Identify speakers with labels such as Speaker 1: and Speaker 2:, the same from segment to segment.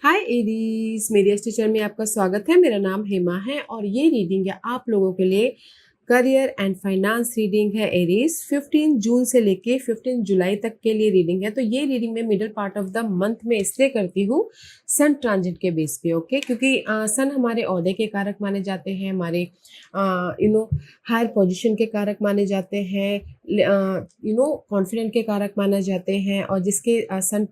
Speaker 1: हाय Aries, मेरी teacher में आपका स्वागत है। मेरा नाम हेमा है और ये रीडिंग है आप लोगों के लिए करियर एंड फाइनेंस रीडिंग है। एरीज 15 जून से लेके 15 जुलाई तक के लिए रीडिंग है। तो ये रीडिंग मैं middle part of the month में इसलिए करती हूँ सन ट्रांजिट के बेस पे। ओके, क्योंकि सन हमारे ओहदे के कारक माने जाते हैं, हमारे हायर पोजीशन के कारक माने जाते हैं, कॉन्फिडेंट के कारक माने जाते हैं। और जिसके सन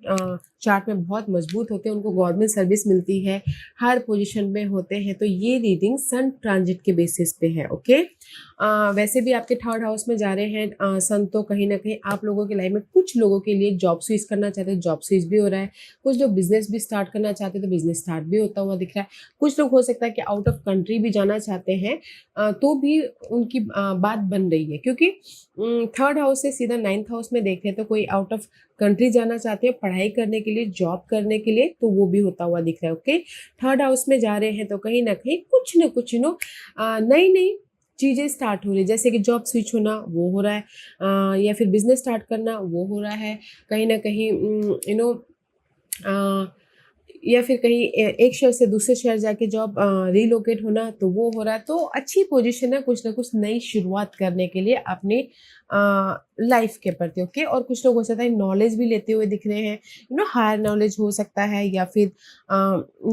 Speaker 1: चार्ट में बहुत मजबूत होते हैं उनको गवर्नमेंट सर्विस मिलती है, हायर पोजीशन में होते हैं। तो ये रीडिंग सन ट्रांजिट के बेसिस पे है। ओके, वैसे भी आपके थर्ड हाउस में जा रहे हैं सन, तो कहीं ना कहीं आप लोगों की लाइफ में कुछ लोगों के लिए जॉब स्विच करना चाहते हैं, जॉब स्विच भी हो रहा है। कुछ लोग बिजनेस भी स्टार्ट करना चाहते हैं तो बिजनेस स्टार्ट भी होता हुआ दिख रहा है। कुछ लोग हो सकता है कि आउट ऑफ कंट्री भी जाना चाहते हैं, तो भी उनकी बात बन रही है, क्योंकि थर्ड हाउस से सीधा नाइन्थ हाउस में देखें तो कोई आउट ऑफ कंट्री जाना चाहते हैं पढ़ाई करने के लिए, जॉब करने के लिए, तो वो भी होता हुआ दिख रहा है। ओके, थर्ड हाउस में जा रहे हैं तो कहीं ना कहीं कुछ ना कुछ नई नई चीज़ें स्टार्ट हो रही है, जैसे कि जॉब स्विच होना वो हो रहा है, या फिर बिजनेस स्टार्ट करना वो हो रहा है। कहीं ना कहीं या फिर कहीं एक शहर से दूसरे शहर जाके जॉब रीलोकेट होना तो वो हो रहा है। तो अच्छी पोजीशन है कुछ ना कुछ नई शुरुआत करने के लिए अपनी लाइफ के प्रति। ओके, और कुछ लोग हो सकता है नॉलेज भी लेते हुए दिख रहे हैं, हायर नॉलेज हो सकता है, या फिर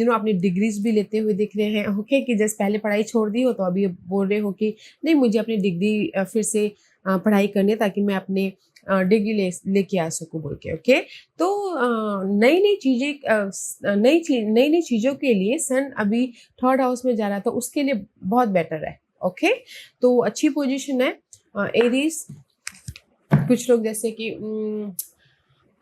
Speaker 1: अपनी डिग्रीज भी लेते हुए दिख रहे हैं। ओके, कि जैसे पहले पढ़ाई छोड़ दी हो तो अभी बोल रहे हो कि नहीं, मुझे अपनी डिग्री फिर से पढ़ाई करनी है ताकि मैं अपने डिग्री लेके आ सकूँ बोल के। ओके, तो नई नई चीज़ें नई नई चीज़ों के लिए सन अभी थर्ड हाउस में जा रहा है, तो उसके लिए बहुत बेटर है। ओके, तो अच्छी पोजीशन है। एरीज, कुछ लोग जैसे कि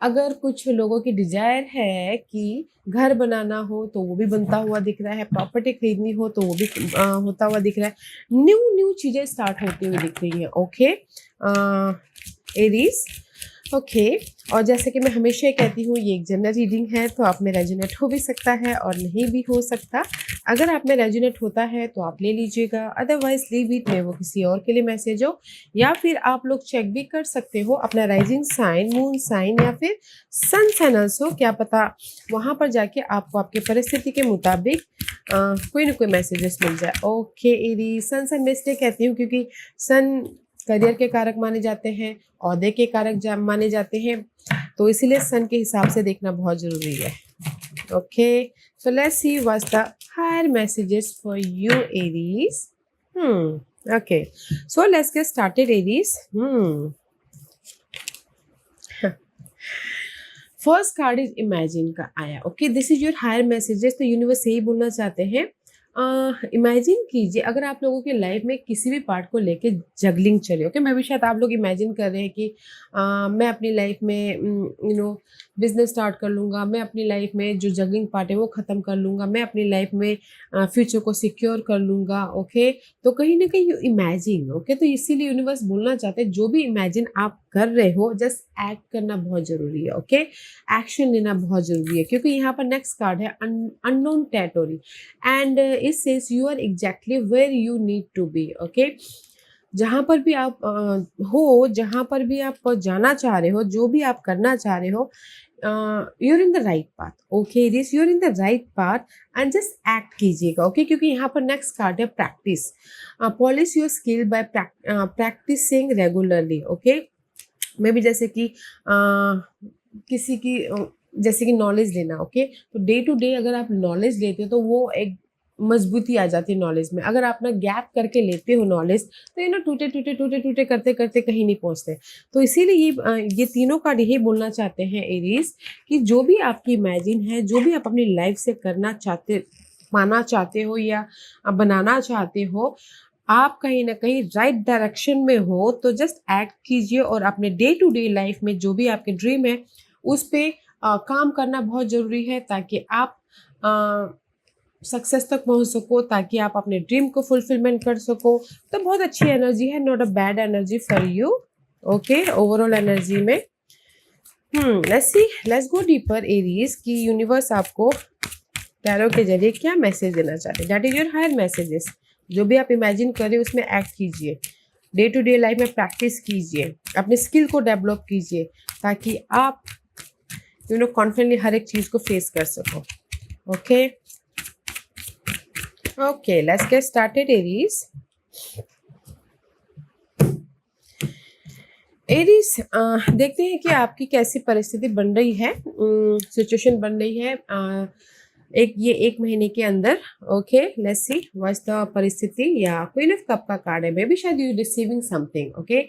Speaker 1: अगर कुछ लोगों की डिजायर है कि घर बनाना हो तो वो भी बनता हुआ दिख रहा है, प्रॉपर्टी खरीदनी हो तो वो भी होता हुआ दिख रहा है, न्यू न्यू चीज़ें स्टार्ट होती हुई दिख रही हैं। ओके एरीज, ओके, और जैसे कि मैं हमेशा कहती हूँ ये एक जनरल रीडिंग है, तो आप में रेजोनेट हो भी सकता है और नहीं भी हो सकता। अगर आप में रेजोनेट होता है तो आप ले लीजिएगा, अदरवाइज लीव इट, में वो किसी और के लिए मैसेज हो। या फिर आप लोग चेक भी कर सकते हो अपना राइजिंग साइन, मून साइन या फिर सन साइन ऑल्सो, क्या पता वहाँ पर जाके आपको आपके परिस्थिति के मुताबिक कोई ना कोई मैसेजेस मिल जाए। ओके एरी, सन सन मैं इसलिए कहती हूँ क्योंकि सन करियर के कारक माने जाते हैं, ओहदे के कारक माने जाते हैं, तो इसीलिए सन के हिसाब से देखना बहुत जरूरी है। Okay, so let's see what's the higher messages for you Aries. Okay, so let's get started Aries. First card is imagine का आया। Okay, this is your higher messages. तो यूनिवर्स यही बोलना चाहते हैं, इमेजिन कीजिए अगर आप लोगों की लाइफ में किसी भी पार्ट को लेके जगलिंग चले। ओके, मैं भी शायद आप लोग इमेजिन कर रहे हैं कि मैं अपनी लाइफ में बिजनेस स्टार्ट कर लूँगा, मैं अपनी लाइफ में जो जगलिंग पार्ट है वो ख़त्म कर लूँगा, मैं अपनी लाइफ में फ्यूचर को सिक्योर कर लूँगा। ओके, तो कहीं ना कहीं यू इमेजिन। ओके, तो इसीलिए यूनिवर्स बोलना चाहते हैं जो भी इमेजिन आप कर रहे हो जस्ट एक्ट करना बहुत ज़रूरी है। ओके, एक्शन लेना बहुत ज़रूरी है, क्योंकि यहाँ पर नेक्स्ट कार्ड है unknown territory, and it says you are exactly where you need to be. Okay, जहाँ पर भी आप हो, जहाँ पर भी आप जाना चाह रहे हो, जो भी आप करना चाह रहे हो, you're in the right path. Okay this, you're in the right path and just act कीजिएगा। ओके, क्योंकि यहाँ पर नेक्स्ट कार्ड है practice. Polish your skill by practicing regularly. Okay, maybe जैसे कि किसी की जैसे कि नॉलेज लेना। ओके, तो डे टू डे अगर आप नॉलेज लेते हो तो वो एक मजबूती आ जाती है नॉलेज में। अगर आप ना गैप करके लेते हो नॉलेज, तो टूटे टूटे टूटे टूटे करते करते कहीं नहीं पहुंचते। तो इसीलिए ये तीनों कार्ड यही बोलना चाहते हैं एरीज, कि जो भी आपकी इमेजिन है, जो भी आप अपनी लाइफ से करना चाहते, पाना चाहते हो या बनाना चाहते हो, आप कहीं ना कहीं राइट डायरेक्शन में हो, तो जस्ट एक्ट कीजिए और अपने डे टू डे लाइफ में जो भी आपके ड्रीम है उस पर काम करना बहुत ज़रूरी है, ताकि आप सक्सेस तक पहुंच सको, ताकि आप अपने ड्रीम को फुलफिलमेंट कर सको। तो बहुत अच्छी एनर्जी है, not a bad energy for you. Okay, overall energy में लेट्स गो डीपर एरीज, की यूनिवर्स आपको टैरो के जरिए क्या मैसेज देना चाहते हैं। That is your higher messages. जो भी आप इमेजिन करें उसमें एक्ट कीजिए, डे टू डे लाइफ में प्रैक्टिस कीजिए, अपने स्किल को डेवलप कीजिए, ताकि आप कॉन्फिडेंटली हर एक चीज़ को फेस कर सको। Okay okay, let's get started Aries. Aries, देखते हैं कि आपकी कैसी परिस्थिति बन रही है, सिचुएशन बन रही है एक महीने के अंदर। Okay, let's see what's the परिस्थिति। या क्वीन ऑफ कप का कार्ड है, मे बी शायद you receiving something. Okay,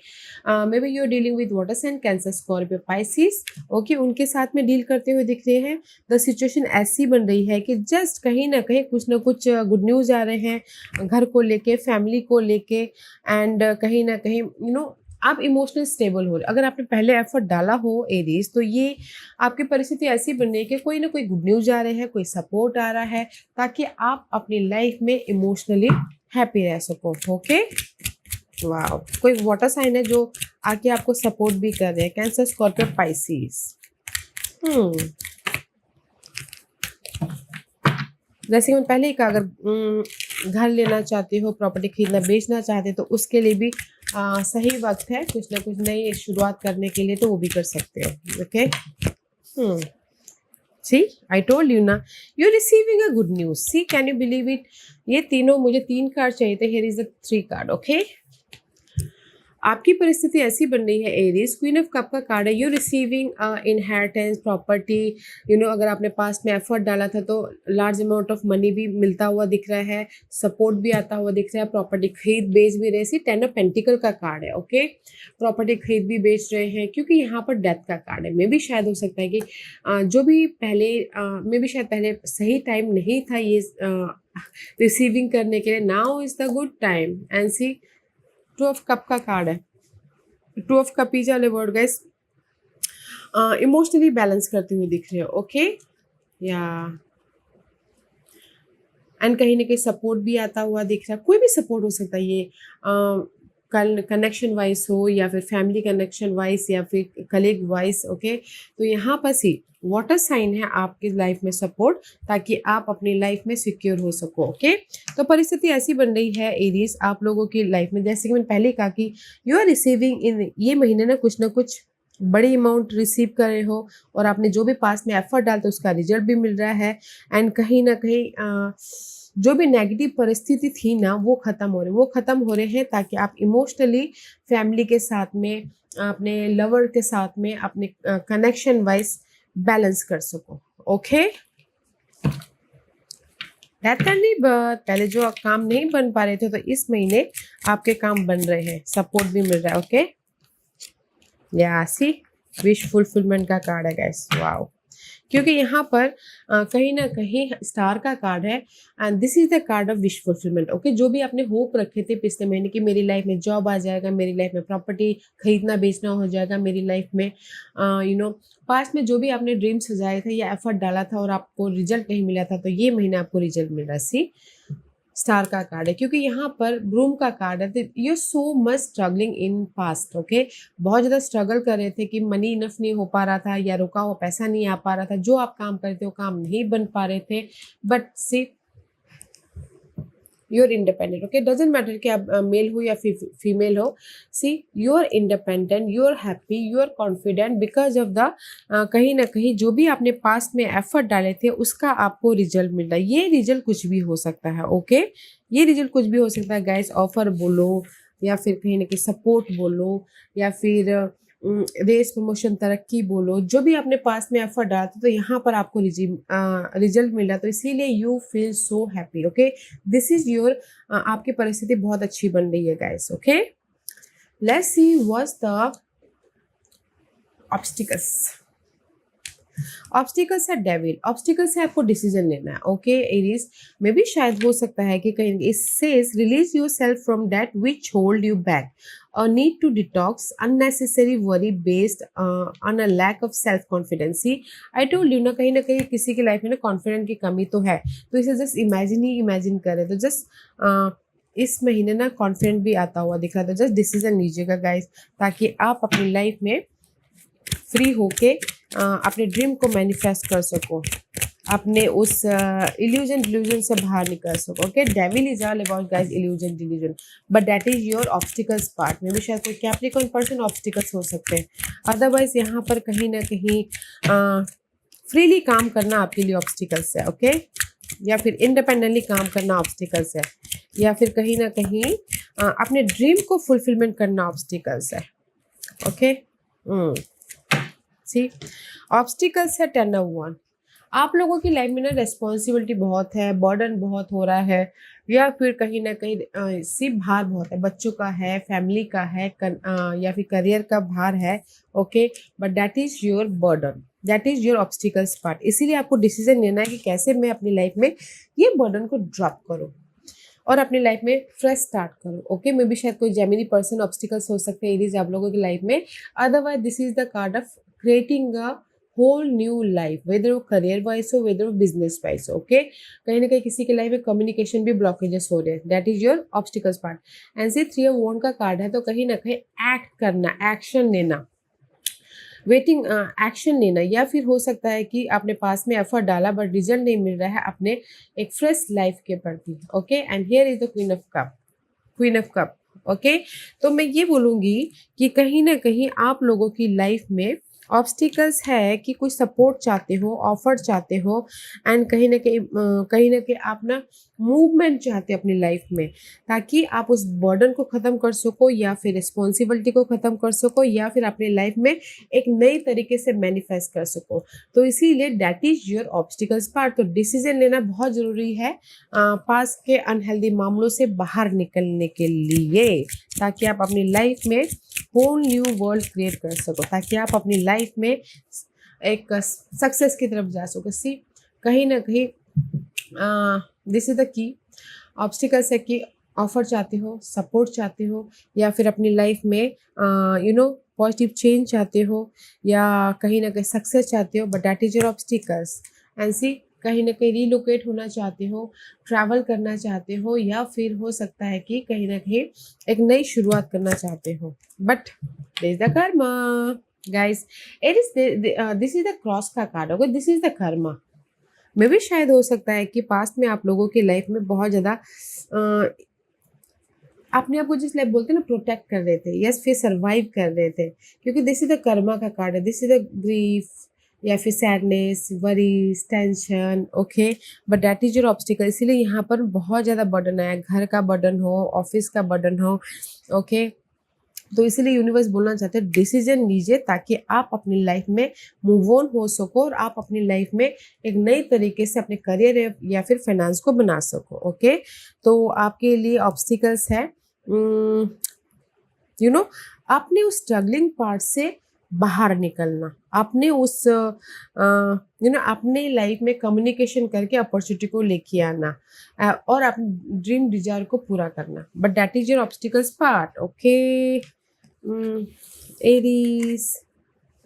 Speaker 1: maybe you are dealing with water sign, Cancer, Scorpio, Pisces. Okay, उनके साथ में डील करते हुए दिख रहे हैं। द सिचुएशन ऐसी बन रही है कि जस्ट कहीं ना कहीं कुछ ना कुछ गुड न्यूज आ रहे हैं घर को लेके, फैमिली को लेके, एंड कहीं ना कहीं आप इमोशनल स्टेबल हो रहे। अगर आपने पहले एफर्ट डाला हो एरीज, तो ये आपकी परिस्थिति ऐसी बन रही है कि कोई ना कोई गुड न्यूज आ रहे हैं, कोई सपोर्ट आ रहा है, ताकि आप अपनी लाइफ में इमोशनली हैप्पी रह सको। ओके, वाह, कोई वाटर साइन है जो आके आपको सपोर्ट भी कर रहे हैं। Cancer, Scorpio, Pisces. जैसे मैं पहले ही कहा, अगर घर लेना चाहते हो, प्रॉपर्टी खरीदना बेचना चाहते हो, तो उसके लिए भी सही वक्त है कुछ ना कुछ नई शुरुआत करने के लिए, तो वो भी कर सकते हो। Okay, see I told you ना, you receiving a good news. See, can you believe it, ये तीनों, मुझे 3 कार्ड चाहिए थे, here is the 3 card. Okay, आपकी परिस्थिति ऐसी बन रही है एरीज, क्वीन ऑफ कप का कार्ड है। यू रिसीविंग इनहेरिटेंस, प्रॉपर्टी, अगर आपने पास में एफर्ट डाला था तो लार्ज अमाउंट ऑफ मनी भी मिलता हुआ दिख रहा है, सपोर्ट भी आता हुआ दिख रहा है, प्रॉपर्टी खरीद बेच भी रहे। सी, 10 ऑफ पेंटिकल का कार्ड है। ओके, प्रॉपर्टी खरीद भी बेच रहे हैं, क्योंकि यहाँ पर डेथ का कार्ड है। मे भी शायद हो सकता है कि जो भी पहले मे भी शायद पहले सही टाइम नहीं था ये रिसीविंग करने के लिए। Now is the good time. And see, 2 of cup का कार्ड है। 2 ऑफ कप वाले वर्ड गाइस इमोशनली बैलेंस करते हुए दिख रहे हो। ओके, या एंड कहीं ना कहीं सपोर्ट भी आता हुआ दिख रहा है। कोई भी सपोर्ट हो सकता है, ये कनेक्शन वाइज हो, या फिर फैमिली कनेक्शन वाइज, या फिर कलीग वाइज। ओके, तो यहाँ पर ही वाटर साइन है आपकी लाइफ में सपोर्ट, ताकि आप अपनी लाइफ में सिक्योर हो सको। ओके, तो परिस्थिति ऐसी बन रही है एरीज आप लोगों की लाइफ में, जैसे कि मैंने पहले कहा कि यू आर रिसीविंग इन ये महीने ना कुछ बड़ी अमाउंट रिसीव कर रहे हो, और आपने जो भी पास में एफर्ट डालते उसका रिजल्ट भी मिल रहा है। एंड कहीं ना कहीं जो भी नेगेटिव परिस्थिति थी ना, वो खत्म हो रहे हैं, ताकि आप इमोशनली फैमिली के साथ में, अपने लवर के साथ में, अपने कनेक्शन वाइज बैलेंस कर सको। ओके, पहले जो काम नहीं बन पा रहे थे, तो इस महीने आपके काम बन रहे हैं, सपोर्ट भी मिल रहा है। ओके, या सी, विश फुलफिलमेंट का कार्ड है गाइस। वाओ, क्योंकि यहाँ पर कहीं ना कहीं स्टार का कार्ड है, and this is the card of wish fulfilment. Okay, जो भी आपने होप रखे थे पिछले महीने की, मेरी लाइफ में जॉब आ जाएगा, मेरी लाइफ में प्रॉपर्टी खरीदना बेचना हो जाएगा, मेरी लाइफ में पास्ट में जो भी आपने ड्रीम सजाए थे या एफर्ट डाला था और आपको रिजल्ट नहीं मिला था, तो ये महीना आपको रिजल्ट मिल रहा है। सी, स्टार का कार्ड है, क्योंकि यहाँ पर ब्रूम का कार्ड है। You so much struggling in past. Okay, बहुत ज़्यादा स्ट्रगल कर रहे थे कि मनी इनफ नहीं हो पा रहा था, या रुका हुआ पैसा नहीं आ पा रहा था, जो आप काम करते हो काम नहीं बन पा रहे थे। But see, you are independent. Okay, doesn't matter कि आप मेल हो या फीमेल हो। See, you are independent, you are happy, you are confident, because of the कहीं ना कहीं जो भी आपने पास्ट में एफर्ट डाले थे उसका आपको रिजल्ट मिल रहा है। ये रिजल्ट कुछ भी हो सकता है। ओके, ये रिजल्ट कुछ भी हो सकता है गाइस। ऑफर बोलो, या फिर कहीं ना कहीं सपोर्ट बोलो, या फिर रेस, प्रमोशन, तरक्की बोलो, जो भी आपने पास में एफर्ट डाला था, तो यहाँ पर आपको रिजल्ट मिला, तो इसीलिए you feel so happy. Okay, this is your, आपकी परिस्थिति बहुत अच्छी बन रही है guys. Okay, let's see what's the obstacles. Obstacles है डेविल। ऑब्स्टिकल्स है आपको डिसीजन लेना है। ओके एरीज, में भी शायद हो सकता है कि कहीं it says release your self from that which hold you back, or need to detox unnecessary worry based on a lack of self confidence। I told you ना कहीं किसी की लाइफ में ना कॉन्फिडेंस की कमी तो है, तो इसे जस्ट इमेजिन करें, तो जस्ट इस महीने ना कॉन्फिडेंट भी आता हुआ दिख रहा था। जस्ट डिसीजन लीजिएगा गाइस, ताकि आप अपनी लाइफ में फ्री होके अपने ड्रीम को मैनिफेस्ट कर सको, अपने उस इल्यूजन से बाहर निकल सको। Okay, devil is all about guys illusion delusion, but that is your obstacles part में भी शायद कोई कैप्रिकॉर्न पर्सन ऑब्स्टिकल्स हो सकते हैं। अदरवाइज यहाँ पर कहीं ना कहीं फ्रीली काम करना आपके लिए ऑब्स्टिकल्स है, ओके, या फिर इंडिपेंडेंटली काम करना ऑब्स्टिकल्स है, या फिर कहीं ना कहीं अपने ड्रीम को फुलफिलमेंट करना ऑब्स्टिकल्स है, ओके। सी ऑब्स्टिकल्स है 10 of 1। आप लोगों की लाइफ में ना रिस्पॉन्सिबिलिटी बहुत है, बर्डन बहुत हो रहा है, या फिर कहीं ना कहीं सिर्फ भार बहुत है, बच्चों का है, फैमिली का है, या फिर करियर का भार है, okay, but that is your burden, that is your obstacles part. इसीलिए आपको डिसीजन लेना है कि कैसे मैं अपनी लाइफ में ये बर्डन को ड्रॉप करूँ और अपनी लाइफ में फ्रेश स्टार्ट करूँ, ओके। मे बी शायद कोई जेमिनी पर्सन ऑब्स्टिकल्स हो सकते हैं एरीज आप लोगों की लाइफ में, otherwise this is the card of creating a whole new life, whether वो करियर वाइज हो, वेदर वो बिजनेस वाइज हो, ओके। कहीं ना कहीं किसी के लाइफ में कम्युनिकेशन भी ब्लॉकेजेस हो रहे हैं, that is your obstacles part. And से 3 of 1 का कार्ड है, तो कहीं ना कहीं एक्ट करना, एक्शन लेना, वेटिंग, एक्शन लेना, या फिर हो सकता है कि आपने पास में एफर्ट डाला बट रिजल्ट नहीं मिल रहा है अपने एक फ्रेश लाइफ के प्रति, okay. And here is the queen of cup, queen of cup, okay. तो मैं ये बोलूँगी कि कहीं ना कहीं आप लोगों की लाइफ में ऑब्स्टिकल्स है कि कुछ सपोर्ट चाहते हो, ऑफर चाहते हो, एंड कहीं ना कहीं आप ना मूवमेंट चाहते हो अपनी लाइफ में, ताकि आप उस बर्डन को ख़त्म कर सको, या फिर रिस्पॉन्सिबिलिटी को ख़त्म कर सको, या फिर अपनी लाइफ में एक नई तरीके से मैनिफेस्ट कर सको। तो इसीलिए that is your obstacles part. तो डिसीजन लेना बहुत ज़रूरी है पास के अनहेल्दी मामलों से बाहर निकलने के लिए, ताकि आप अपनी लाइफ में होल न्यू वर्ल्ड क्रिएट कर सको, ताकि आप अपनी लाइफ में एक सक्सेस की तरफ जा सको। सी कहीं ना कहीं this is the key obstacles है कि ऑफर चाहते हो, सपोर्ट चाहते हो, या फिर अपनी लाइफ में पॉजिटिव चेंज चाहते हो, या कहीं ना कहीं सक्सेस चाहते हो, but that is your obstacles. And see कहीं ना कहीं रिलोकेट होना चाहते हो, ट्रैवल करना चाहते हो, या फिर हो सकता है कि कहीं ना कहीं एक नई शुरुआत करना चाहते हो, but this the karma guys, it is this is the cross का card, okay, this is the karma. Maybe शायद हो सकता है कि पास्ट में आप लोगों की लाइफ में बहुत ज़्यादा अपने आप को जिस लाइफ बोलते हैं ना, प्रोटेक्ट कर रहे थे, यस, फिर सर्वाइव कर रहे थे, क्योंकि दिस इज द कर्मा का कार्ड है, दिस इज द ग्रीफ, या फिर sadness, worries, tension, okay, but that is your obstacle. इसीलिए यहाँ पर बहुत ज़्यादा बर्डन आया, घर का बर्डन हो, ऑफिस का बर्डन हो, ओके। तो इसीलिए यूनिवर्स बोलना चाहते हैं डिसीजन लीजिए, ताकि आप अपनी लाइफ में मूव ऑन हो सको, और आप अपनी लाइफ में एक नई तरीके से अपने करियर या फिर फाइनेंस को बना सको, ओके। तो आपके लिए ऑब्स्टिकल्स है आपने उस स्ट्रगलिंग पार्ट से बाहर निकलना, आपने उस अपने लाइफ में कम्युनिकेशन करके अपॉर्चुनिटी को लेके आना, और अपने ड्रीम डिजायर को पूरा करना, but that is your obstacles part, okay. Aries,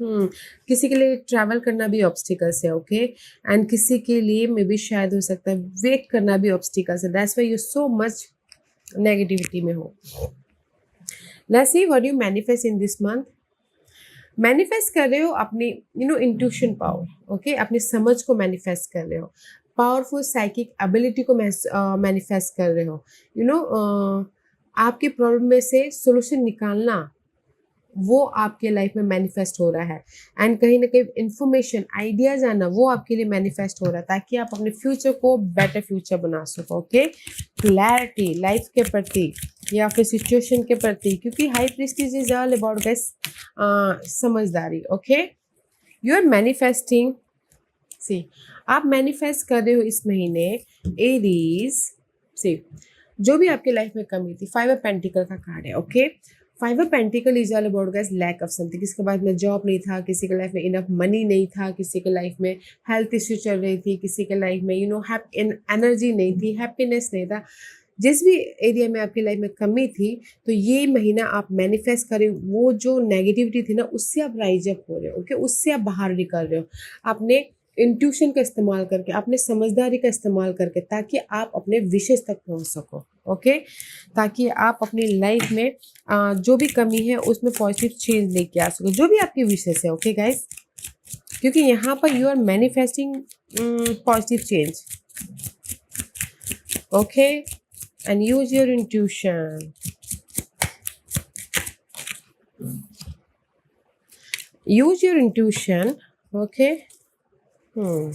Speaker 1: किसी के लिए ट्रैवल करना भी ऑब्स्टिकल्स है, ओके, एंड किसी के लिए मे बी शायद हो सकता है वेट करना भी ऑब्स्टिकल्स है, that's why you so much negativity में हो। Let's see what you manifest in this month. Manifest कर रहे हो अपनी इंट्यूशन पावर, ओके, अपनी समझ को मैनिफेस्ट कर रहे हो, पावरफुल साइकिक एबिलिटी को मैनिफेस्ट कर रहे हो, आपकी प्रॉब्लम में से सोल्यूशन निकालना, वो आपके लाइफ में मैनिफेस्ट हो रहा है, एंड कहीं ना कहीं इंफॉर्मेशन, आइडियाज आना, वो आपके लिए मैनिफेस्ट हो रहा है, ताकि आप अपने फ्यूचर को बेटर फ्यूचर बना सको, ओके। क्लैरिटी लाइफ के प्रति या फिर सिचुएशन के प्रति, क्योंकि high priestess is all about guys समझदारी, okay. You are manifesting, see आप मैनिफेस्ट कर रहे हो इस महीने एरीज से जो भी आपके लाइफ में कमी थी। 5 ऑफ पेंटिकल का कार्ड है, okay. 5 of pentacle is all about guys lack of something, किसके बाद में जॉब नहीं था, किसी के लाइफ में इनफ मनी नहीं था, किसी के लाइफ में हेल्थ इश्यू चल रही थी, किसी के लाइफ में एनर्जी नहीं थी, हैप्पीनेस नहीं था, जिस भी एरिया में आपकी लाइफ में कमी थी, तो ये महीना आप मैनिफेस्ट करें, वो जो नेगेटिविटी थी ना, उससे आप राइज अप हो रहे हो, ओके, उससे आप बाहर निकल रहे हो, आपने इंट्यूशन का इस्तेमाल करके, अपने समझदारी का इस्तेमाल करके, ताकि आप अपने विशेष तक पहुंच सको, ओके, ताकि आप अपनी लाइफ में जो भी कमी है उसमें पॉजिटिव चेंज लेके आ सको, जो भी आपकी विशेष है, ओके गाइस, क्योंकि यहाँ पर you are manifesting positive change, okay, and use your intuition, use your intuition, okay, हम्म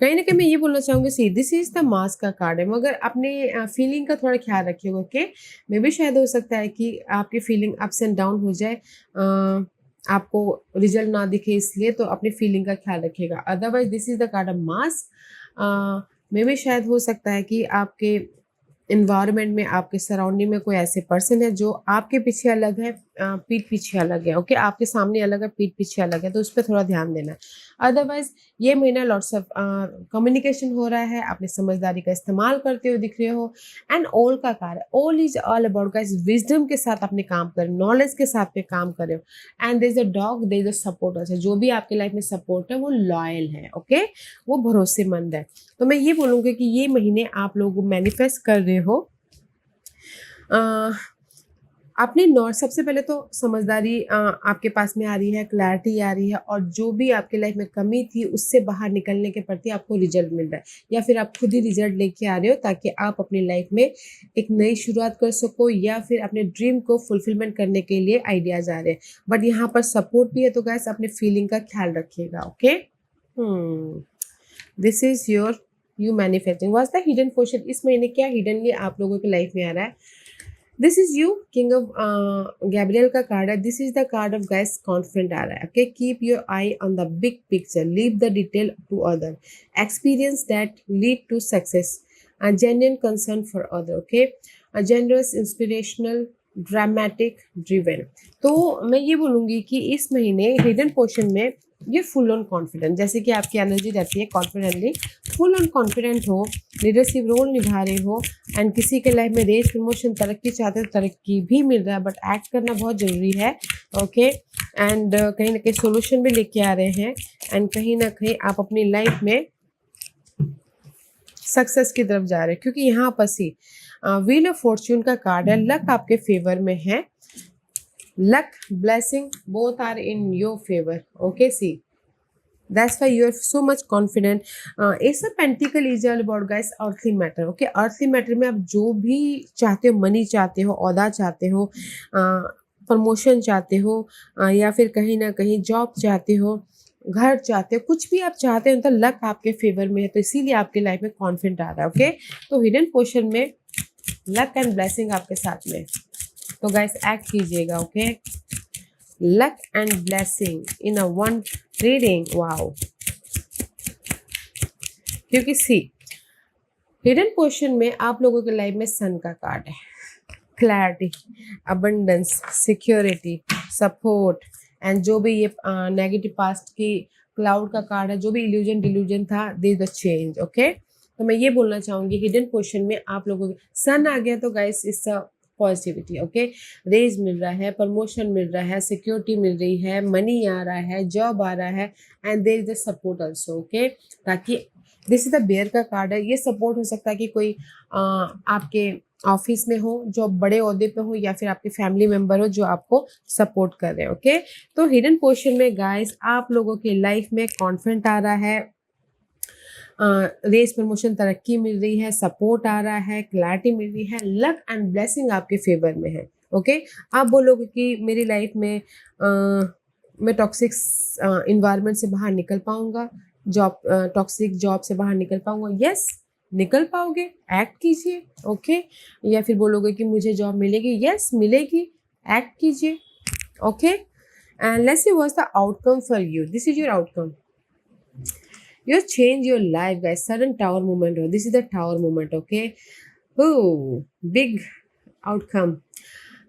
Speaker 1: कहीं ना कहीं मैं ये बोलना चाहूंगी, see this is the mask का कार्ड है, मगर अपने फीलिंग का थोड़ा ख्याल रखिएगा। ओके, मे भी शायद हो सकता है कि आपकी फीलिंग अप्स एंड डाउन हो जाए, आपको रिजल्ट ना दिखे, इसलिए तो अपनी फीलिंग का ख्याल रखिएगा। Otherwise this is the card of mask. Maybe शायद हो सकता है कि आपके इन्वायरमेंट में, आपके सराउंडिंग में कोई ऐसे पर्सन है जो आपके पीछे अलग है, पीठ पीछे अलग है। ओके, आपके सामने अलग है, पीठ पीछे अलग है, तो उस पर थोड़ा ध्यान देना है। अदरवाइज ये महीना लॉट्स ऑफ कम्युनिकेशन हो रहा है, अपनी समझदारी का इस्तेमाल करते हुए दिख रहे हो। एंड ऑल का कार्य, all is all about guys, wisdom के साथ अपने काम करें, नॉलेज के साथ में काम करें। And there is a dog, there is a supporter, जो भी आपके लाइफ में सपोर्ट है वो लॉयल है। ओके, वो भरोसेमंद है। तो मैं ये बोलूँगी कि ये महीने आप लोग मैनिफेस्ट कर रहे हो, अ, आपने नॉ सबसे पहले तो समझदारी आपके पास में आ रही है, क्लैरिटी आ रही है, और जो भी आपके लाइफ में कमी थी उससे बाहर निकलने के प्रति आपको रिजल्ट मिल रहा है, या फिर आप खुद ही रिजल्ट लेके आ रहे हो ताकि आप अपनी लाइफ में एक नई शुरुआत कर सको, या फिर अपने ड्रीम को फुलफिलमेंट करने के लिए आइडियाज आ रहे हैं। बट यहाँ पर सपोर्ट भी है, तो गैस अपने फीलिंग का ख्याल रखिएगा। Okay, this is your you manifesting was the hidden question. इस महीने क्या हिडनली आप लोगों की लाइफ में आ रहा है? This is you king of Gabriel का कार्ड है। This is the card of guys confident आ रहा है। Okay, keep your eye on the big picture, leave the detail to other, experience that lead to success, a genuine concern for other, okay, a generous, inspirational, dramatic, driven. तो मैं ये बोलूँगी कि इस महीने हिडन पोर्शन में ये full on confident, जैसे कि आपकी एनर्जी रहती है कॉन्फिडेंटली, फुल ऑन कॉन्फिडेंट हो, लीडरशिप रोल निभा रहे हो, एंड किसी के लाइफ में रेस, प्रमोशन, तरक्की चाहते हो, तरक्की भी मिल रहा है, बट एक्ट करना बहुत ज़रूरी है। ओके, एंड कहीं ना कहीं सोल्यूशन भी लेके आ रहे हैं, एंड कहीं ना कहीं आप अपनी लाइफ में सक्सेस की तरफ जा रहे हैं, क्योंकि यहाँ पर सी व्हील ऑफ फॉर्च्यून का कार्ड है। लक आपके फेवर में है, luck, blessing both are in your favour. Okay, see that's why you are so much confident. Ace of pentacle is all about guys earthly matter. Okay, earthly matter में आप जो भी चाहते हो, मनी चाहते हो, ओहदा चाहते हो, प्रमोशन चाहते हो, या फिर कहीं ना कहीं जॉब चाहते हो, घर चाहते हो, कुछ भी आप चाहते हो, तो लक आपके फेवर में है, तो इसीलिए आपके लाइफ में कॉन्फिडेंट आ रहा है। ओके, तो हिडन पोर्शन में लक एंड ब्लेसिंग आपके साथ में, तो गाइस एक्ट कीजिएगा। Okay, luck and blessing in a one reading, wow. क्योंकि सी हिडन पोर्शन में आप लोगों के लाइफ में सन का कार्ड है, clarity, abundance, security, support, and जो भी ये नेगेटिव पास्ट की क्लाउड का कार्ड है, जो भी इल्यूजन डिल्यूजन था, दे द चेंज। ओके, तो मैं ये बोलना चाहूंगी हिडन पोर्शन में आप लोगों के सन आ गया, तो गाइस इस पॉजिटिविटी। ओके, रेज मिल रहा है, प्रमोशन मिल रहा है, सिक्योरिटी मिल रही है, मनी आ रहा है, जॉब आ रहा है, and there is the support also. Okay, ताकि दिस इज द बेयर का कार्ड है। ये सपोर्ट हो सकता है कि कोई आपके ऑफिस में हो, जो बड़े ओहदे पे हो, या फिर आपके फैमिली मेंबर हो जो आपको सपोर्ट कर रहे हैं। ओके, तो हिडन पोर्शन में गाइस आप लोगों की लाइफ में कॉन्फिडेंट आ रहा है, रेस, प्रमोशन, तरक्की मिल रही है, सपोर्ट आ रहा है, क्लैरिटी मिल रही है, लक एंड ब्लेसिंग आपके फेवर में है। ओके, आप बोलोगे कि मेरी लाइफ में मैं टॉक्सिक इन्वायरमेंट से बाहर निकल पाऊंगा, जॉब, टॉक्सिक जॉब से बाहर निकल पाऊंगा? यस, निकल पाओगे, एक्ट कीजिए। ओके, या फिर बोलोगे कि मुझे जॉब मिलेगी? यस, मिलेगी, एक्ट कीजिए। Okay, and let's see what's the outcome for you. This is your outcome, you change your life guys, sudden tower moment हो, this is the tower moment। okay, oh big outcome,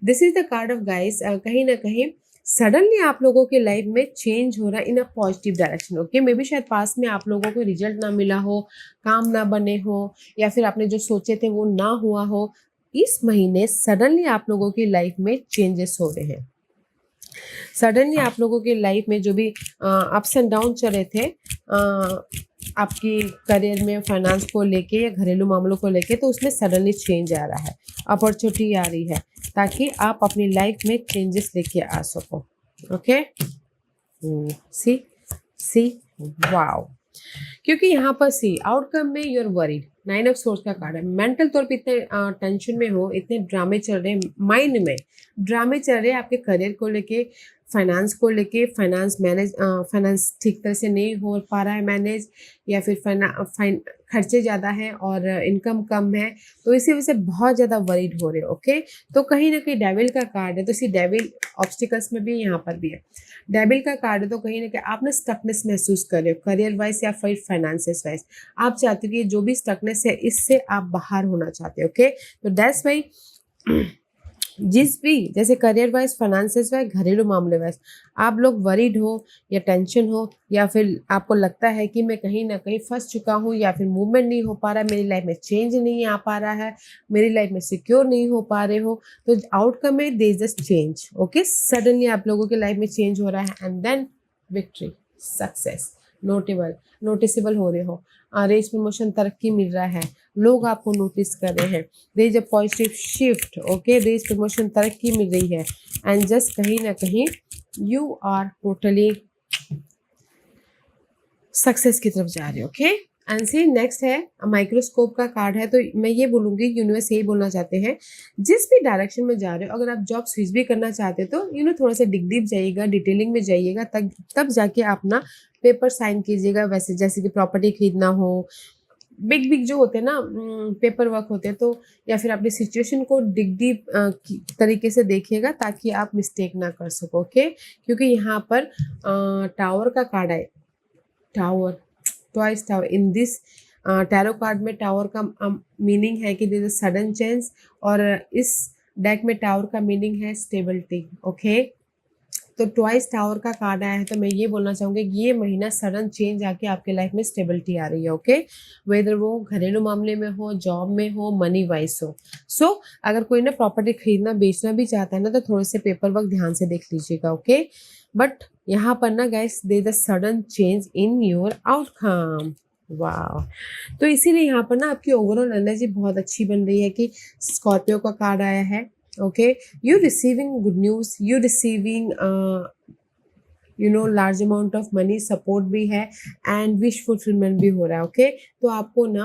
Speaker 1: this is the card of guys, कहीं ना कहीं suddenly आप लोगों के life में change हो रहा है in a positive direction. Okay, maybe शायद पास में आप लोगों को रिजल्ट ना मिला हो, काम ना बने हो, या फिर आपने जो सोचे थे वो ना हुआ हो, इस महीने सडनली आप लोगों की लाइफ में चेंजेस हो रहे हैं। सडनली आप लोगों के लाइफ में जो भी अप्स एंड डाउन चल रहे थे, आपकी करियर में, फाइनेंस को लेके या घरेलू मामलों को लेके, तो उसमें सडनली चेंज आ रहा है, अपॉर्चुनिटी आ रही है, ताकि आप अपनी लाइफ में चेंजेस लेके आ सको। ओके, सी सी वाओ, क्योंकि यहाँ पर सी आउटकम में यूर वरीड, 9 ऑफ सोर्स का कार्ड है। मेंटल तौर पे इतने टेंशन में हो, इतने ड्रामे चल रहे हैं, माइंड में ड्रामे चल रहे हैं आपके करियर को लेके, फाइनेंस को लेके फाइनेंस ठीक तरह से नहीं हो पा रहा है मैनेज, या फिर खर्चे ज़्यादा हैं और इनकम कम है, तो इसी वजह से बहुत ज़्यादा वरीड हो रहे हो। ओके, तो कहीं ना कहीं डेविल का कार्ड है, तो इसी डेविल ऑब्स्टिकल्स में भी यहाँ पर भी है, डेविल का कार्ड है, तो कहीं ना कहीं आप ना स्टकनेस महसूस कर रहे हो करियर वाइज या फिर फाइनेंसिस वाइज। आप चाहते हो कि जो भी स्टकनेस है इससे आप बाहर होना चाहते हो। ओके, तो दैट्स वाई जिस भी जैसे करियर वाइज, फाइनेंसिस वाइज, घरेलू मामले वाइज आप लोग वरीड हो या टेंशन हो, या फिर आपको लगता है कि मैं कहीं ना कहीं फंस चुका हूँ, या फिर मूवमेंट नहीं हो पा रहा है, मेरी लाइफ में चेंज नहीं आ पा रहा है, मेरी लाइफ में सिक्योर नहीं हो पा रहे हो, तो आउटकम है there is just change. Okay, suddenly आप लोगों के लाइफ में चेंज हो रहा है and then victory, success, noticeable हो रहे हो, रेस प्रमोशन, तरक्की मिल रहा है, लोग आपको नोटिस कर रहे हैं, there is a positive shift. Okay, raise promotion, तरक्की मिल रही है एंड जस्ट कहीं ना कहीं यू आर टोटली सक्सेस की तरफ जा रहे हो। ओके, एंड सी नेक्स्ट है माइक्रोस्कोप का कार्ड है, तो मैं ये बोलूँगी यूनिवर्स यही बोलना चाहते हैं, जिस भी डायरेक्शन में जा रहे हो, अगर आप जॉब स्विच भी करना चाहते हो तो थोड़ा सा डीप जाइएगा, डिटेलिंग में जाइएगा, तब जाके आप ना पेपर साइन कीजिएगा। वैसे जैसे कि प्रॉपर्टी खरीदना हो, बिग जो होते हैं ना पेपर वर्क होते हैं, तो या फिर अपनी सिचुएशन को डीप तरीके से देखिएगा ताकि आप मिस्टेक ना कर सको। ओके, क्योंकि यहाँ पर टावर का कार्ड है, tower, twice tower in this tarot card में टावर का मीनिंग है कि देयर इज सडन चेंज, और इस डेक में टावर का मीनिंग है स्टेबिलिटी। ओके, तो ट्वाइस टावर का कार्ड आया है, तो मैं ये बोलना चाहूँगी कि ये महीना सडन चेंज आके आपके लाइफ में स्टेबिलिटी आ रही है। ओके, वेदर वो घरेलू मामले में हो, जॉब में हो, मनी वाइज हो। सो अगर कोई ना प्रॉपर्टी खरीदना बेचना भी चाहता है ना, तो थोड़े से पेपर वर्क ध्यान से देख लीजिएगा। ओके, बट यहाँ पर ना guys there is a sudden change in your outcome. वाह, तो इसीलिए यहाँ पर ना आपकी ओवरऑल एनर्जी बहुत अच्छी बन रही है कि स्कॉर्पियो का कार्ड आया है। Okay, you receiving good news, you receiving large amount of money, support भी है एंड विश फुलफिलमेंट भी हो रहा है। ओके, तो आपको ना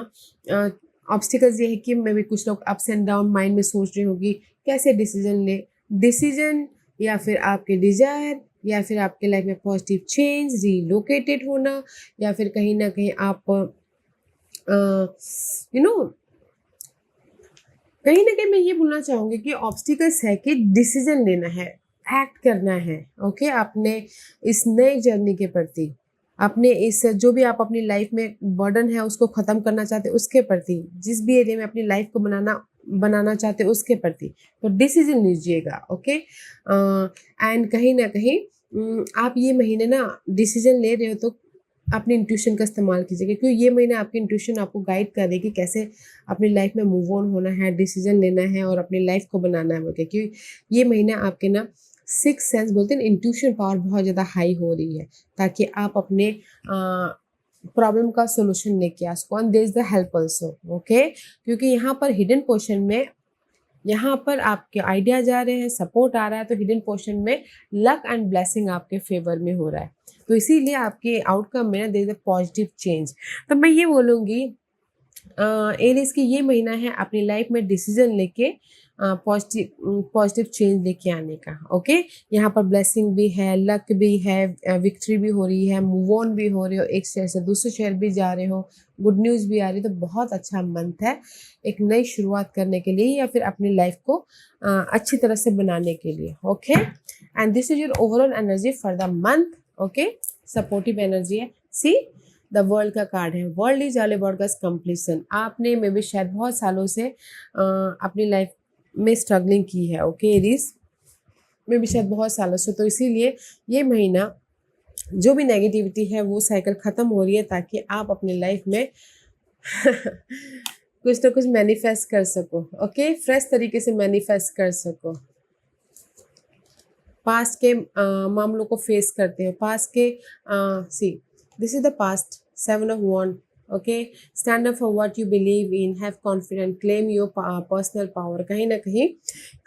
Speaker 1: ऑब्स्टिकल्स ये है कि मे भी कुछ लोग अप्स एंड डाउन माइंड में सोच रही होगी कैसे डिसीजन या फिर आपके डिजायर, या फिर आपके लाइफ में पॉजिटिव चेंज, रिलोकेटेड होना, या फिर कहीं ना कहीं आप कहीं ना कहीं मैं ये बोलना चाहूँगी कि ऑब्स्टिकल्स है कि डिसीजन लेना है, एक्ट करना है। ओके, आपने इस नए जर्नी के प्रति, अपने इस जो भी आप अपनी लाइफ में बर्डन है उसको ख़त्म करना चाहते हैं उसके प्रति, जिस भी एरिया में अपनी लाइफ को बनाना चाहते हैं उसके प्रति, तो डिसीजन लीजिएगा। ओके, एंड कहीं ना कहीं आप ये महीने ना डिसीजन ले रहे हो तो अपनी इंट्यूशन का इस्तेमाल कीजिएगा, क्योंकि ये महीने आपकी इंट्यूशन आपको गाइड कर देगी कैसे अपनी लाइफ में मूव ऑन होना है, डिसीजन लेना है और अपनी लाइफ को बनाना है। बोलते क्योंकि ये महीना आपके ना सिक्स सेंस बोलते हैं, इंट्यूशन पावर बहुत ज़्यादा हाई हो रही है, ताकि आप अपने प्रॉब्लम का सोल्यूशन लेके आ सको, and there is the help also. Okay, क्योंकि यहाँ पर हिडन पोर्शन में यहाँ पर आपके आइडिया जा रहे हैं, सपोर्ट आ रहा है, तो हिडन पोर्शन में लक एंड ब्लेसिंग आपके फेवर में हो रहा है, तो इसीलिए आपके आउटकम में ना there is a positive change. तो मैं ये बोलूँगी एरीज की ये महीना है अपनी लाइफ में डिसीजन लेके पॉजिटिव चेंज लेके आने का। ओके, यहाँ पर ब्लेसिंग भी है, लक भी है, विक्ट्री भी हो रही है, मूव ऑन भी हो रहे हो, एक शहर से दूसरे शहर भी जा रहे हो, गुड न्यूज़ भी आ रही है, तो बहुत अच्छा मंथ है एक नई शुरुआत करने के लिए या फिर अपनी लाइफ को अच्छी तरह से बनाने के लिए। Okay, and this is your overall energy for the month. Okay, supportive energy है। सी द वर्ल्ड का कार्ड है, world is all about the completion. आपने मे बी शायद बहुत सालों से अपनी लाइफ में स्ट्रगलिंग की है। ओके, एरीज में भी शायद बहुत सालों से, तो इसीलिए ये महीना जो भी नेगेटिविटी है वो साइकिल ख़त्म हो रही है, ताकि आप अपनी लाइफ में कुछ ना कुछ मैनिफेस्ट कर सको। ओके, फ्रेश तरीके से मैनिफेस्ट कर सको, पास्ट के मामलों को फेस करते हो, पास्ट के सी this is the past, 7 of Wands. Okay, stand up for what you believe in, have confidence, claim your personal power. कहीं ना कहीं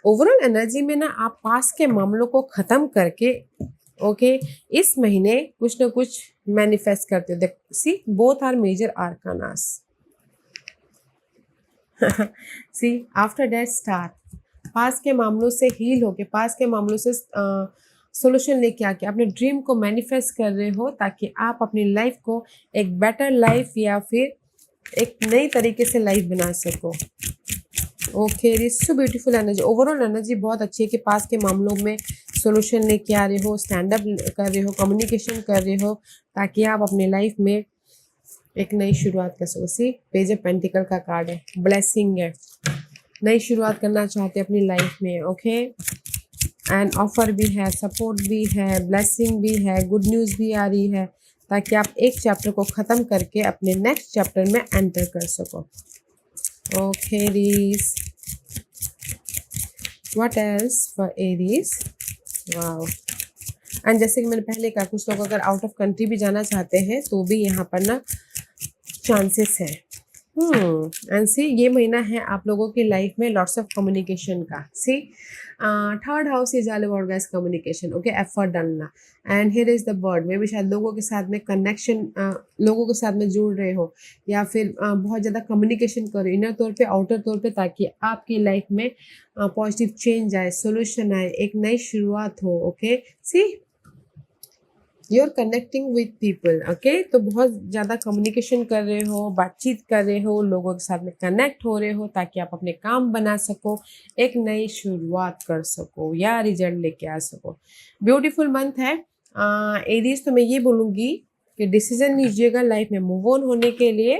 Speaker 1: ओवरऑल एनर्जी में ना आप पास्ट के मामलों को ख़त्म करके इस महीने कुछ ना कुछ मैनिफेस्ट करते हो। See both are major arcanas. After that star पास के मामलों से हील होके, पास के मामलों से सॉल्यूशन लेके आके अपने ड्रीम को मैनिफेस्ट कर रहे हो, ताकि आप अपनी लाइफ को एक बेटर लाइफ या फिर एक नई तरीके से लाइफ बना सको। Okay, it is so beautiful energy. Overall energy बहुत अच्छी है कि पास के मामलों में सॉल्यूशन लेके आ रहे हो, स्टैंड अप कर रहे हो, कम्युनिकेशन कर रहे हो, ताकि आप अपने लाइफ में एक नई शुरुआत कर सको। सी, पेज ऑफ पेंटिकल का कार्ड है, ब्लेसिंग है, नई शुरुआत करना चाहते हैं अपनी लाइफ में। ओके, एंड ऑफर भी है, सपोर्ट भी है, ब्लेसिंग भी है, गुड न्यूज़ भी आ रही है, ताकि आप एक चैप्टर को ख़त्म करके अपने नेक्स्ट चैप्टर में एंटर कर सको। Okay Aries, what else for Aries? Wow, and जैसे कि मैंने पहले कहा, कुछ लोग अगर आउट ऑफ कंट्री भी जाना चाहते हैं तो भी यहाँ पर ना चांसेस है। एंड सी, ये महीना है आप लोगों की लाइफ में लॉट्स ऑफ कम्युनिकेशन का। See, third house is all about guys communication. Okay, effort डालना, and here is the word में भी शायद लोगों के साथ में कनेक्शन, लोगों के साथ में जुड़ रहे हो, या फिर बहुत ज़्यादा कम्युनिकेशन करो इनर तौर पे, आउटर तौर पे, ताकि आपकी लाइफ में पॉजिटिव चेंज आए, सोल्यूशन आए, एक नई शुरुआत हो। Okay, see, you are connecting with people. Okay, तो बहुत ज़्यादा कम्युनिकेशन कर रहे हो, बातचीत कर रहे हो, लोगों के साथ में कनेक्ट हो रहे हो, ताकि आप अपने काम बना सको, एक नई शुरुआत कर सको या रिजल्ट लेके आ सको। ब्यूटीफुल मंथ है एरीज। तो मैं ये बोलूँगी कि डिसीजन लीजिएगा लाइफ में मूव ऑन होने के लिए,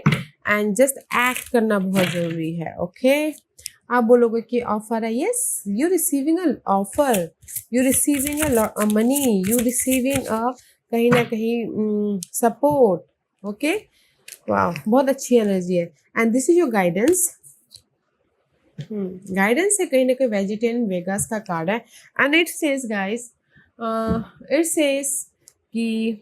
Speaker 1: एंड जस्ट एक्ट करना बहुत ज़रूरी है। ओके, आप बोलोगे कि ऑफर है, yes, you receiving a offer, you receiving a money, you receiving अ कहीं ना कहीं सपोर्ट। ओके, वाह, बहुत अच्छी एनर्जी है, and this is your guidance. Guidance है कहीं ना कहीं वेजिटेरियन वेगास का कार्ड है, and it says guys, it says कि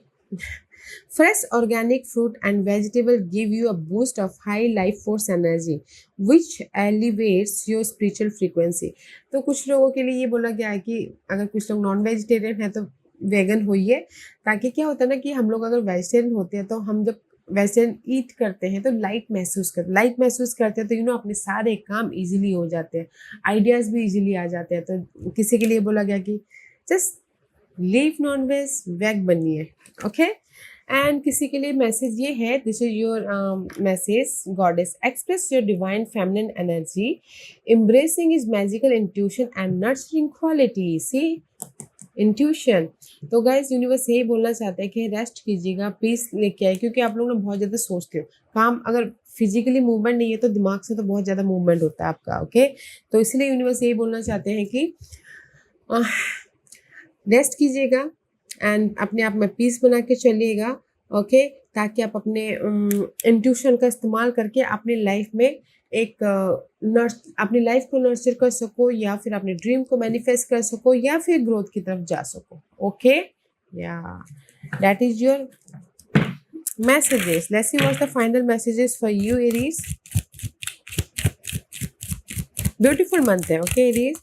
Speaker 1: fresh organic fruit and vegetable give you a boost of high life force energy which elevates your spiritual frequency। तो कुछ लोगों के लिए ये बोला गया है कि अगर कुछ लोग नॉन वेजिटेरियन है तो वेगन होइए, ताकि क्या होता है ना कि हम लोग अगर वेजिटेरियन होते हैं तो हम जब वेजिटेरियन ईट करते हैं तो लाइट महसूस करते हैं, तो अपने सारे काम इजीली हो जाते हैं, आइडियाज़ भी इजीली आ जाते हैं। तो किसी के लिए बोला गया कि जस्ट लीव नॉन वेज, वेग बनिए। ओके, एंड किसी के लिए मैसेज ये है, this is your message, goddess express your divine feminine energy, embracing is magical intuition and nurturing quality. See, intuition. तो गाइस यूनिवर्स यही बोलना चाहते हैं कि रेस्ट कीजिएगा, पीस लेके आए, क्योंकि आप लोग ना बहुत ज़्यादा सोचते हो। काम अगर फिजिकली मूवमेंट नहीं है तो दिमाग से तो बहुत ज़्यादा मूवमेंट होता है आपका। ओके, तो इसलिए यूनिवर्स यही बोलना चाहते हैं कि रेस्ट कीजिएगा एंड अपने आप में पीस बना के चलिएगा। ओके, ताकि आप अपने इंट्यूशन का इस्तेमाल करके अपनी लाइफ में एक अपनी लाइफ को नर्चर कर सको, या फिर अपने ड्रीम को मैनिफेस्ट कर सको, या फिर ग्रोथ की तरफ जा सको। ओके, या that is your messages. Let's see what's the final messages for you Aries. Beautiful month है। Okay Aries,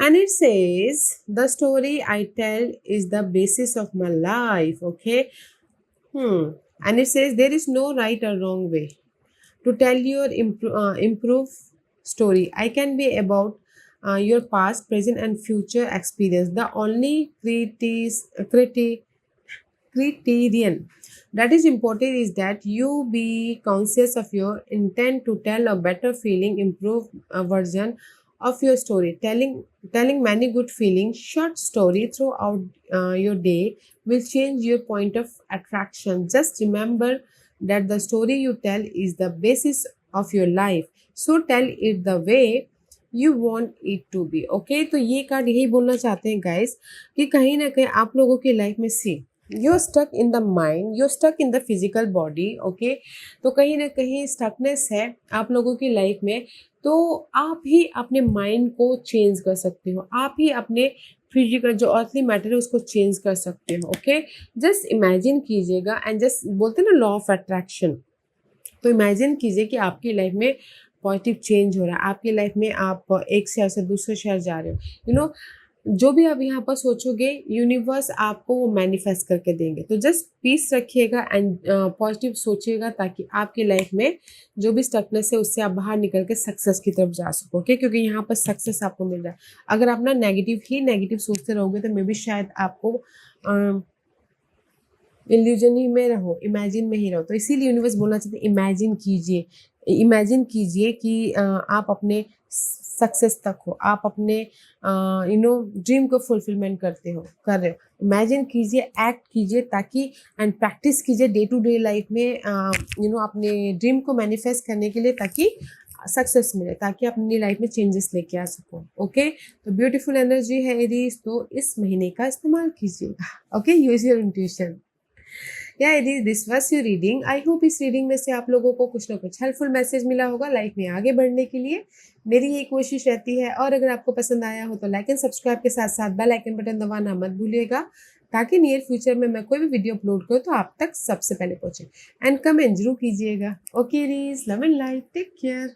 Speaker 1: and it says the story I tell is the basis of my life. Okay, and it says there is no right or wrong way to tell your improve story. I can be about your past, present and future experience. The only criterion that is important is that you be conscious of your intent to tell a better feeling, improved version of your story. Telling many good feeling short story throughout your day will change your point of attraction. Just remember that the story you tell is the basis of your life, so tell it the way you want it to be. Okay, तो ये card यही बोलना चाहते हैं guys कि कहीं ना कहीं आप लोगों की लाइफ में सी, you're stuck in the mind, you're stuck in the physical body. okay, तो कहीं ना कहीं स्टकनेस है आप लोगों की लाइफ में, तो आप ही अपने माइंड को चेंज कर सकते हो, आप ही अपने फिजिकल जो अर्थली मैटर है उसको चेंज कर सकते हो। ओके, जस्ट इमेजिन कीजिएगा, एंड जस्ट बोलते हैं ना लॉ ऑफ अट्रैक्शन, तो इमेजिन कीजिए कि आपकी लाइफ में पॉजिटिव चेंज हो रहा है, आपकी लाइफ में आप एक शहर से दूसरे शहर जा रहे हो। जो भी आप यहाँ पर सोचोगे यूनिवर्स आपको वो मैनिफेस्ट करके देंगे। तो जस्ट पीस रखिएगा एंड पॉजिटिव सोचिएगा, ताकि आपकी लाइफ में जो भी स्टकनेस है उससे आप बाहर निकल के सक्सेस की तरफ जा सको। ओके, क्योंकि यहाँ पर सक्सेस आपको मिल रहा है। अगर आप ना नेगेटिव सोचते रहोगे तो मे बी शायद आपको इल्यूजन ही में रहो, इमेजिन में ही रहो। तो इसीलिए यूनिवर्स बोलना चाहते हैं इमेजिन कीजिए कि आप अपने सक्सेस तक हो, आप अपने ड्रीम को फुलफिलमेंट कर रहे हो। इमेजिन कीजिए, एक्ट कीजिए, ताकि एंड प्रैक्टिस कीजिए डे टू डे लाइफ में अपने ड्रीम को मैनिफेस्ट करने के लिए, ताकि सक्सेस मिले, ताकि आप अपनी लाइफ में चेंजेस लेके आ सको। ओके, तो ब्यूटीफुल एनर्जी है एरीज, तो इस महीने का इस्तेमाल कीजिएगा। Okay, use your intuition. या यदि this was your reading, I hope इस रीडिंग में से आप लोगों को कुछ ना कुछ हेल्पफुल मैसेज मिला होगा लाइफ में आगे बढ़ने के लिए। मेरी यही कोशिश रहती है। और अगर आपको पसंद आया हो तो लाइक एंड सब्सक्राइब के साथ साथ बेल आइकन बटन दबाना मत भूलिएगा, ताकि नियर फ्यूचर में मैं कोई भी वीडियो अपलोड करूँ तो आप तक सबसे पहले पहुंचे। एंड कमेंट जरूर कीजिएगा। Okay Aries, love and light, take care.